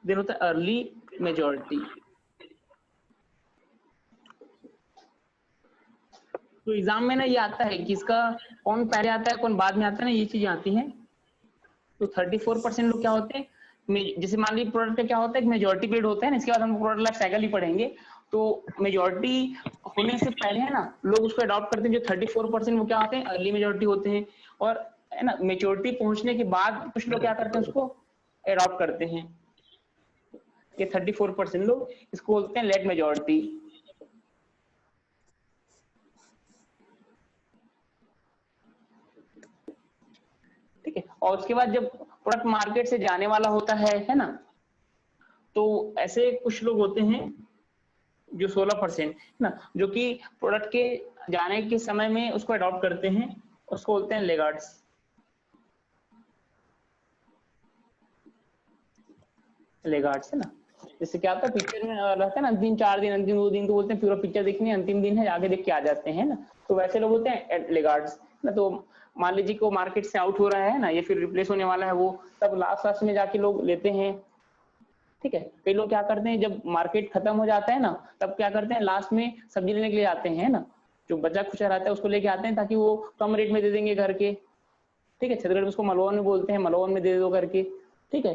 देन होता है अर्ली मेजॉरिटी। तो एग्जाम में ना ये आता है कि इसका कौन पहले आता है कौन बाद में आता है ना, ये चीजें आती हैं। तो 34% लोग क्या होते हैं, जैसे मान लीजिए प्रोडक्ट का क्या होता है, मेजॉरिटी पीरियड होता है ना, इसके बाद हम प्रोडक्ट लाइफ साइकिल ही पढ़ेंगे। तो मेजॉरिटी होने से पहले है ना लोग उसको अडॉप्ट करते हैं। जो 34% वो क्या होते हैं, अर्ली मेजॉरिटी होते हैं। और है ना मेच्योरिटी पहुंचने के बाद कुछ लोग क्या करते हैं, उसको अडॉप्ट करते हैं। ये 34% लोग इसको बोलते हैं लेट मेजॉरिटी। ठीक है, और उसके बाद जब प्रोडक्ट मार्केट से जाने वाला होता है ना, तो ऐसे कुछ लोग होते हैं जो 16% ना, जो कि प्रोडक्ट के जाने के समय में उसको अडॉप्ट करते हैं, उसको बोलते हैं लेगार्ड्स। लेगार्ड्स है ना, जैसे क्या होता है पिक्चर में रहता है ना, अंतिम 4 दिन, अंतिम 2 दिन, तो बोलते हैं पूरा पिक्चर देखनी है, अंतिम दिन है आगे देख के आ जाते हैं ना, तो वैसे लोग होते हैं लेगार्ड्स ना। तो मान लीजिए को मार्केट से आउट हो रहा है ना, या फिर रिप्लेस होने वाला है, वो तब लास्ट में जाके लोग लेते हैं। ठीक है, कई लोग क्या करते हैं, जब मार्केट खत्म हो जाता है ना, तब क्या करते हैं, लास्ट में सब्जी लेने के लिए आते हैं ना, जो बचा खुचा रहता है उसको लेके आते हैं, ताकि वो कम रेट में दे देंगे घर के। ठीक है, छत्तीसगढ़ में उसको मलवन में बोलते हैं, मलवन में दे दो करके। ठीक है,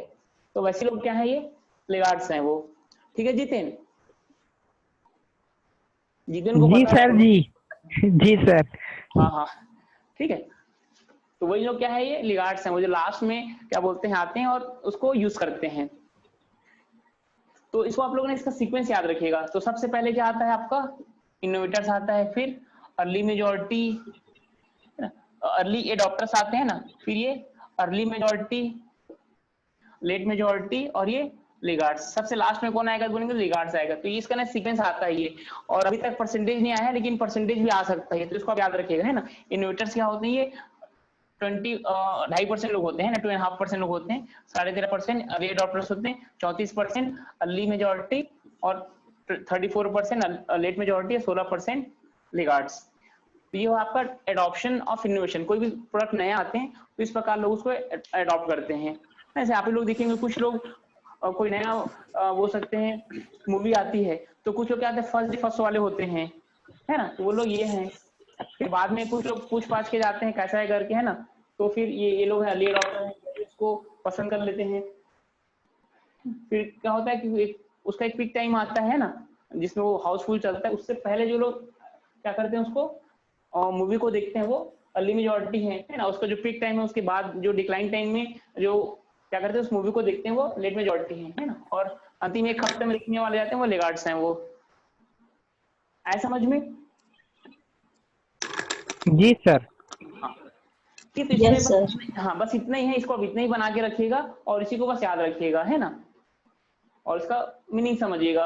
तो वैसे लोग क्या है, ये लेगार्ड्स हैं वो। ठीक है जितेन, जितेन को जी पता सर, जी सर। हाँ हाँ ठीक है, तो वही लोग क्या है, ये लेगार्ड्स हैं, वो जो लास्ट में क्या बोलते हैं आते हैं और उसको यूज करते हैं। तो इसको आप लोगों ने इसका सीक्वेंस याद रखिएगा। तो सबसे पहले क्या आता है आपका, इनोवेटर्स आता है, फिर अर्ली मेजॉरिटी, अर्ली एडॉप्टर्स आते हैं ना, फिर ये अर्ली मेजॉरिटी, लेट मेजॉरिटी, और ये लेगार्ड्स। सबसे लास्ट में कौन आएगा, बोलेंगे लेगार्ड्स आएगा। तो ये इसका ना सीक्वेंस आता है ये, और अभी तक परसेंटेज नहीं आया है, लेकिन परसेंटेज भी आ सकता है, तो इसको आप याद रखिएगा, है ना। इनोवेटर्स क्या होते हैं, ये 2.5% लोग होते हैं ना, 2.5% लोग होते हैं, 13.5% अर्ली एडॉप्टर्स होते हैं, 34% अर्ली मेजॉरिटी, और 34% लेट मेजॉरिटी, 16% लेगार्ड्स। तो ये हो आपका एडॉप्शन ऑफ इनोवेशन। कोई भी प्रोडक्ट नया आते हैं तो इस प्रकार लोग उसको एडॉप्ट करते हैं। ऐसे आप लोग देखेंगे, कुछ लोग कोई नया वो सकते हैं मूवी आती है, तो कुछ लोग क्या आते हैं, फर्स्ट वाले होते हैं, है ना, तो वो लोग ये हैं। फिर बाद में कुछ लोग पूछ पाछ के जाते हैं कैसा है करके, है ना, तो फिर ये लोग अर्ली एडॉप्टर हैं, इसको पसंद कर लेते हैं। फिर क्या होता है कि उसका एक पीक टाइम आता है ना, जिसमें वो हाउसफुल चलता है, उससे पहले जो लोग क्या करते हैं, उसको मूवी को देखते हैं, वो अर्ली मेजॉरिटी है ना। उसका जो पीक टाइम है, उसके बाद जो डिक्लाइन टाइम में जो क्या करते हैं, उस मूवी को देखते हैं, वो लेट मेजॉरिटी है ना। और अंतिम 1 हफ्ते में देखने वाले जाते हैं, वो लेगार्ड्स हैं। वो आए समझ में? जी सर। हाँ, तो इसमें हाँ बस इतना ही है, इसको अब इतना ही बना के रखिएगा और इसी को बस याद रखिएगा, है ना, और इसका मीनिंग समझिएगा।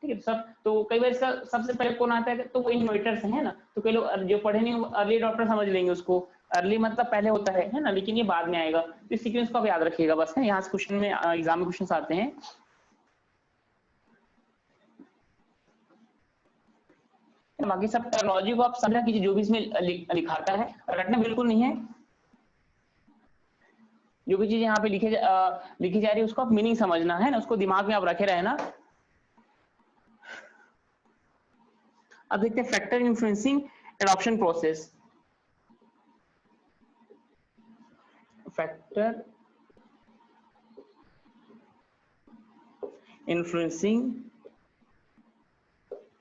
ठीक है, सब तो कई बार इसका सबसे पहले कौन आता है, तो वो इनोवेटर्स है ना। तो कई लोग जो पढ़े नहीं अर्ली एडॉप्टर समझ लेंगे उसको, अर्ली मतलब पहले होता है ना, लेकिन ये बाद में आएगा। तो इस सीक्वेंस को आप याद रखिएगा बस, है। यहाँ से क्वेश्चन में एग्जाम में क्वेश्चन आते हैं। बाकी सब टर्मिनोलॉजी को आप समझा कीजिए, जो भी इसमें लिखाता है, रटना बिल्कुल नहीं है। जो भी चीज यहाँ पे लिखी जा रही है उसको आप मीनिंग समझना है ना, उसको दिमाग में आप रखे रहना। अब देखते हैं factor influencing adoption process. Factor influencing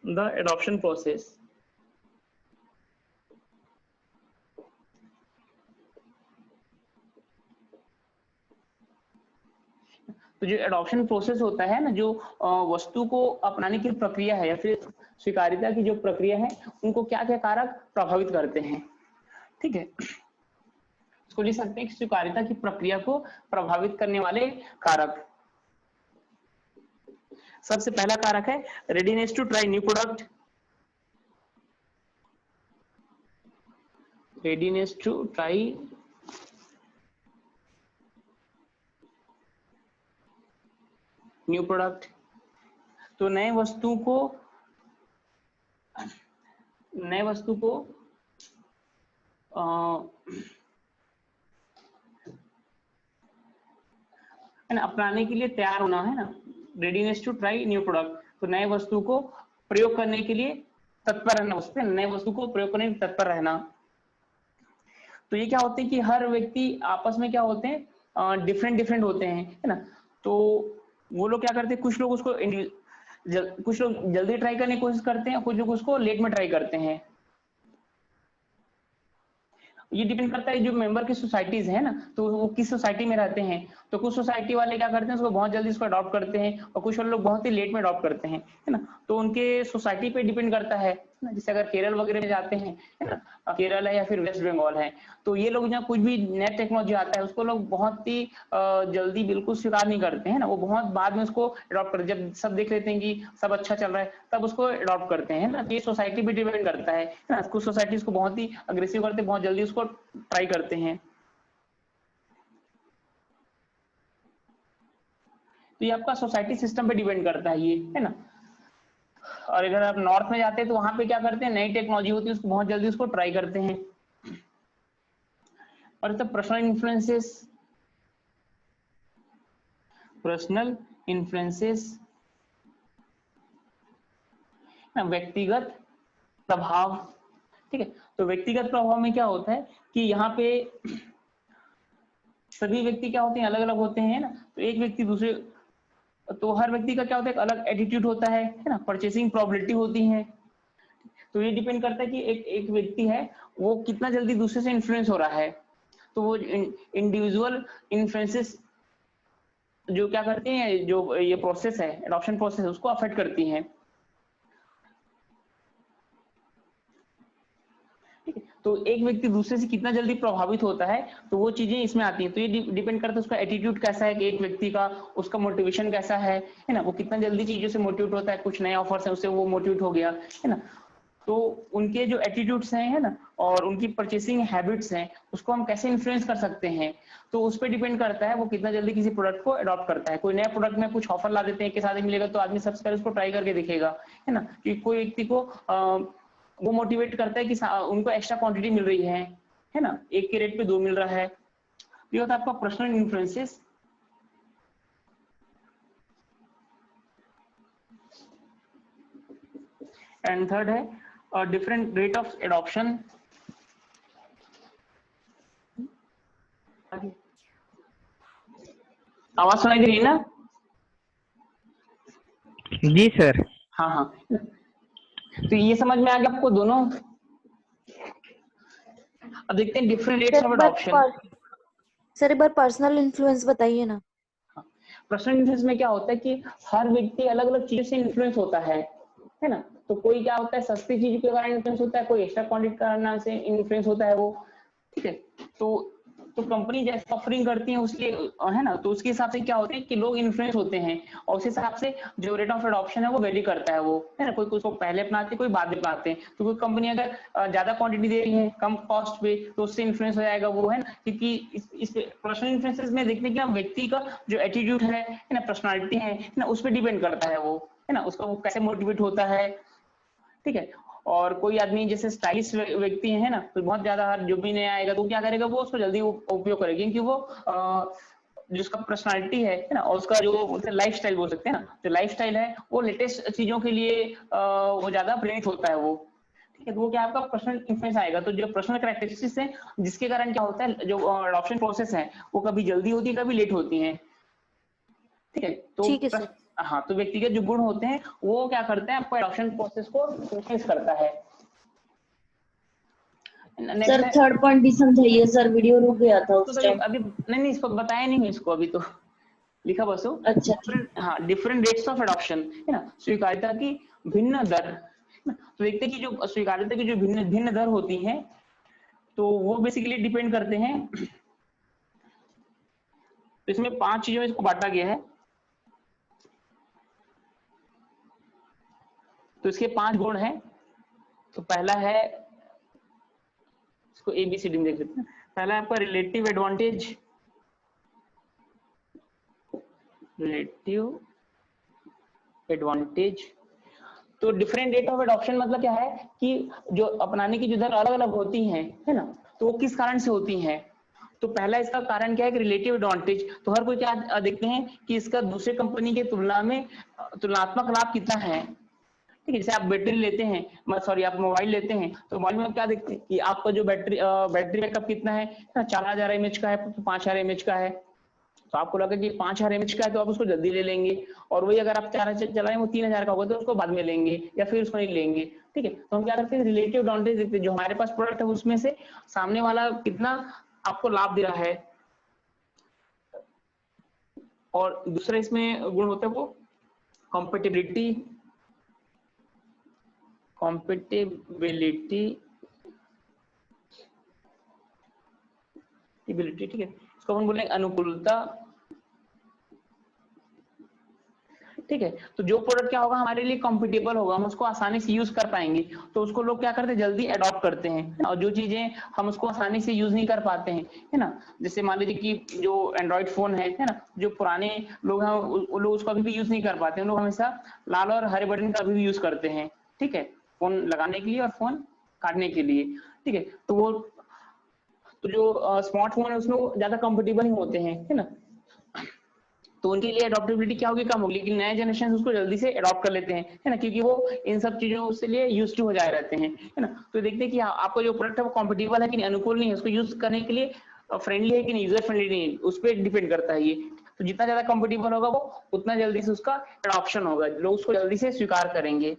the adoption process. तो जो एडॉप्शन प्रोसेस होता है ना, जो वस्तु को अपनाने की प्रक्रिया है या फिर स्वीकार्यता की जो प्रक्रिया है, उनको क्या क्या कारक प्रभावित करते हैं। ठीक है, इसको लिख सकते हैं कि स्वीकार्यता की प्रक्रिया को प्रभावित करने वाले कारक। सबसे पहला कारक है readiness to try new product, readiness to try new product. तो नए वस्तु को है ना अपनाने के लिए तैयार होना, है ना, readiness to try new product. तो नए वस्तु को प्रयोग करने के लिए तत्पर रहना, उस पर नए वस्तु को प्रयोग करने में तत्पर रहना। तो ये क्या होते हैं कि हर व्यक्ति आपस में क्या होते हैं, डिफरेंट होते हैं, है ना। तो वो लोग क्या करते हैं, कुछ लोग उसको कुछ लोग जल्दी ट्राई करने की कोशिश करते हैं, कुछ लोग उसको लेट में ट्राई करते हैं। ये डिपेंड करता है जो मेंबर की सोसाइटीज है ना, तो वो किस सोसाइटी में रहते हैं। तो कुछ सोसाइटी वाले क्या करते हैं, उसको बहुत जल्दी उसको अडॉप्ट करते हैं, और कुछ लोग बहुत ही लेट में अडॉप्ट करते हैं, है ना। तो उनके सोसाइटी पे डिपेंड करता है ना। जैसे अगर केरल वगैरह में जाते हैं, है ना, केरल है या फिर वेस्ट बंगाल है, तो ये लोग जहाँ कुछ भी नया टेक्नोलॉजी आता है उसको लोग बहुत ही जल्दी बिल्कुल स्वीकार नहीं करते हैं ना। वो बहुत बाद में उसको अडॉप्ट करते हैं, जब सब देख लेते हैं कि सब अच्छा चल रहा है तब उसको अडॉप्ट करते हैं ना। तो ये सोसाइटी पे डिपेंड करता है ना। कुछ सोसाइटी को बहुत ही अग्रेसिव करते हैं, बहुत जल्दी उसको ट्राई करते हैं। तो ये आपका सोसाइटी सिस्टम पे डिपेंड करता है ये, है ना। और अगर आप नॉर्थ में जाते हैं तो वहां पे क्या करते हैं, नई टेक्नोलॉजी होती है उसको बहुत जल्दी उसको ट्राई करते हैं। और तो पर्सनल इन्फ्लुएंसेस व्यक्तिगत प्रभाव, ठीक है। तो व्यक्तिगत प्रभाव में क्या होता है कि यहाँ पे सभी व्यक्ति क्या होते हैं, अलग अलग होते हैं ना। तो एक व्यक्ति दूसरे, तो हर व्यक्ति का क्या होता है, एक अलग एटीट्यूड होता है ना। परचेसिंग प्रोबेबिलिटी होती है। तो ये डिपेंड करता है कि एक व्यक्ति है वो कितना जल्दी दूसरे से इन्फ्लुएंस हो रहा है। तो वो इंडिविजुअल इन्फ्लुएंसेस जो क्या करते हैं, जो ये प्रोसेस है एडॉप्शन प्रोसेस, उसको अफेक्ट करती हैं। तो एक व्यक्ति दूसरे से कितना जल्दी प्रभावित होता है, तो वो चीजें इसमें आती हैं। तो ये डिपेंड करता है उसका एटीट्यूड कैसा है, कि एक व्यक्ति का उसका मोटिवेशन कैसा है ना। वो कितना जल्दी चीजों से मोटिवेट होता है, कुछ नए ऑफर्स है उससे वो मोटिवेट हो गया, है ना। तो उनके जो एटीट्यूड्स हैं, है ना, और उनकी परचेसिंग हैबिट्स हैं, उसको हम कैसे इन्फ्लुएंस कर सकते हैं। तो उस पर डिपेंड करता है वो कितना जल्दी किसी प्रोडक्ट को अडॉप्ट करता है। कोई नया प्रोडक्ट में कुछ ऑफर ला देते हैं कि साथ ही मिलेगा, तो आदमी सबसे पहले उसको ट्राई करके दिखेगा, है ना। कि कोई व्यक्ति को वो मोटिवेट करता है कि उनको एक्स्ट्रा क्वांटिटी मिल रही है ना, एक के रेट पे 2 मिल रहा है। ये होता है आपका पर्सनल इन्फ्लुएंसेस। एंड थर्ड है डिफरेंट रेट ऑफ एडॉप्शन। आवाज सुनाई दे रही है ना? जी सर। हाँ हाँ, तो ये समझ में आ गया आपको दोनों। अब देखते हैं different rates of adoption. Sir एक बार पर्सनल इन्फ्लुएंस बताइए ना। पर्सनल इन्फ्लुएंस में क्या होता है कि हर व्यक्ति अलग अलग चीजों से इन्फ्लुएंस होता है ना। तो कोई क्या होता है, सस्ती चीज के कारण इन्फ्लुएंस होता है, कोई एक्स्ट्रा क्वांटिटी करने से इन्फ्लुएंस होता है वो, ठीक है। तो कंपनी जैसे ऑफरिंग करती है उसके, है ना, तो उसके हिसाब से क्या होता है कि लोग इन्फ्लुएंस होते हैं, और उस हिसाब से जो रेट ऑफ एडॉप्शन है वो वेरी करता है वो, है ना। कोई उसको पहले अपनाते हैं, कोई बाद में अपनाते हैं। तो कोई कंपनी अगर ज्यादा क्वांटिटी दे रही है कम कॉस्ट पे, तो उससे इन्फ्लुएंस हो जाएगा वो, है ना। क्योंकि इस पर्सनल इन्फ्लुएंसेस में देखने की व्यक्ति का जो एटीट्यूड है ना, पर्सनालिटी है ना, उस पर डिपेंड करता है वो, है ना, उसका वो कैसे मोटिवेट होता है, ठीक है। और कोई आदमी जैसे स्टाइलिश व्यक्ति है ना, तो बहुत ज्यादा जो भी नया आएगा तो क्या करेगा, वो उसको जल्दी उपयोग करेगा, क्योंकि वो जो उसका पर्सनालिटी है ना, और उसका जो लाइफ स्टाइल बोल सकते हैं ना, जो लाइफ स्टाइल है वो लेटेस्ट चीजों के लिए वो ज्यादा प्रेरित होता है वो, ठीक है। तो वो क्या आपका पर्सनल इन्फ्लुएंस आएगा। तो जो पर्सनल कैरेक्टरिस्टिक्स है जिसके कारण क्या होता है, जो एडॉप्शन प्रोसेस है वो कभी जल्दी होती है कभी लेट होती है, ठीक है। तो हाँ, तो व्यक्तिगत जो गुण होते हैं वो क्या करते हैं, आपको एडॉप्शन प्रोसेस को इन्फ्लुएंस करता है। सर थर्ड पॉइंट भी समझाइए सर, वीडियो रुक गया था उस टाइम। अभी नहीं इसको बताया नहीं, इसको अभी तो लिखा बस हो। अच्छा, हाँ, डिफरेंट रेट्स ऑफ एडॉप्शन, है ना, स्वीकार्यता की भिन्न दर। तो देखते हैं कि जो स्वीकार्यता की जो भिन्न दर होती है, तो वो बेसिकली डिपेंड करते हैं तो इसमें 5 चीजों में इसको बांटा गया है। तो इसके 5 गुण हैं। तो पहला है, इसको ABCD में देख लेते हैं। पहला है आपका रिलेटिव एडवांटेज। रिलेटिव एडवांटेज, तो डिफरेंट रेट ऑफ एडॉप्शन मतलब क्या है कि जो अपनाने की जो दर अलग अलग होती हैं, है ना, तो वो किस कारण से होती हैं। तो पहला इसका कारण क्या है कि रिलेटिव एडवांटेज, तो हर कोई क्या देखते हैं कि इसका दूसरे कंपनी के तुलना में तुलनात्मक लाभ कितना है। ठीक है, जैसे आप बैटरी लेते हैं, सॉरी आप मोबाइल लेते हैं, तो मोबाइल में क्या देखते हैं कि आपका जो बैटरी बैकअप कितना है, 4000 mAh का है, 5000 mAh का है। तो आपको लगा कि 5000 mAh का है तो आप उसको जल्दी ले लेंगे, और वही अगर आप 4000 चलाएं वो 3000 का होगा तो उसको बाद में लेंगे या फिर उसको नहीं लेंगे। ठीक है, तो हम क्या करते हैं, रिलेटिव एडवांटेज देखते हैं, जो हमारे पास प्रोडक्ट है उसमें से सामने वाला कितना आपको लाभ दे रहा है। और दूसरा इसमें गुण होता है वो कॉम्पेटिबिलिटी। ठीक है, इसको हम बोलेंगे अनुकूलता। ठीक है, तो जो प्रोडक्ट क्या होगा हमारे लिए कॉम्पिटेबल होगा, हम उसको आसानी से यूज कर पाएंगे, तो उसको लोग क्या करते हैं, जल्दी अडॉप्ट करते हैं। और जो चीजें हम उसको आसानी से यूज नहीं कर पाते हैं, है ना, जैसे मान लीजिए कि जो एंड्रॉइड फोन है ना, जो पुराने लोग हैं वो लोग उसको अभी भी यूज नहीं कर पाते हैं, लोग हमेशा लाल और हरे बटन का अभी भी यूज करते हैं। ठीक है, फोन लगाने के लिए और फोन काटने के लिए। ठीक है, तो वो तो जो स्मार्टफोन है उसमें वो ज्यादा कंफर्टेबल नहीं होते हैं, है ना, तो उनके लिए अडॉप्टेबिलिटी क्या होगी, कम होगी। लेकिन नए जनरेशन उसको जल्दी से अडॉप्ट कर लेते हैं, है ना, क्योंकि वो इन सब चीजों से लिए यूज टू हो जाए रहते हैं, है ना। तो देखते हैं कि आपका जो प्रोडक्ट है वो कॉम्पिटेबल है कि नहीं, अनुकूल नहीं है, उसको यूज करने के लिए फ्रेंडली है कि नहीं, यूजर फ्रेंडली नहीं है, उस पर डिपेंड करता है ये। तो जितना ज्यादा कंफर्टेबल होगा वो उतना जल्दी से उसका एडॉप्शन होगा, लोग उसको जल्दी से स्वीकार करेंगे।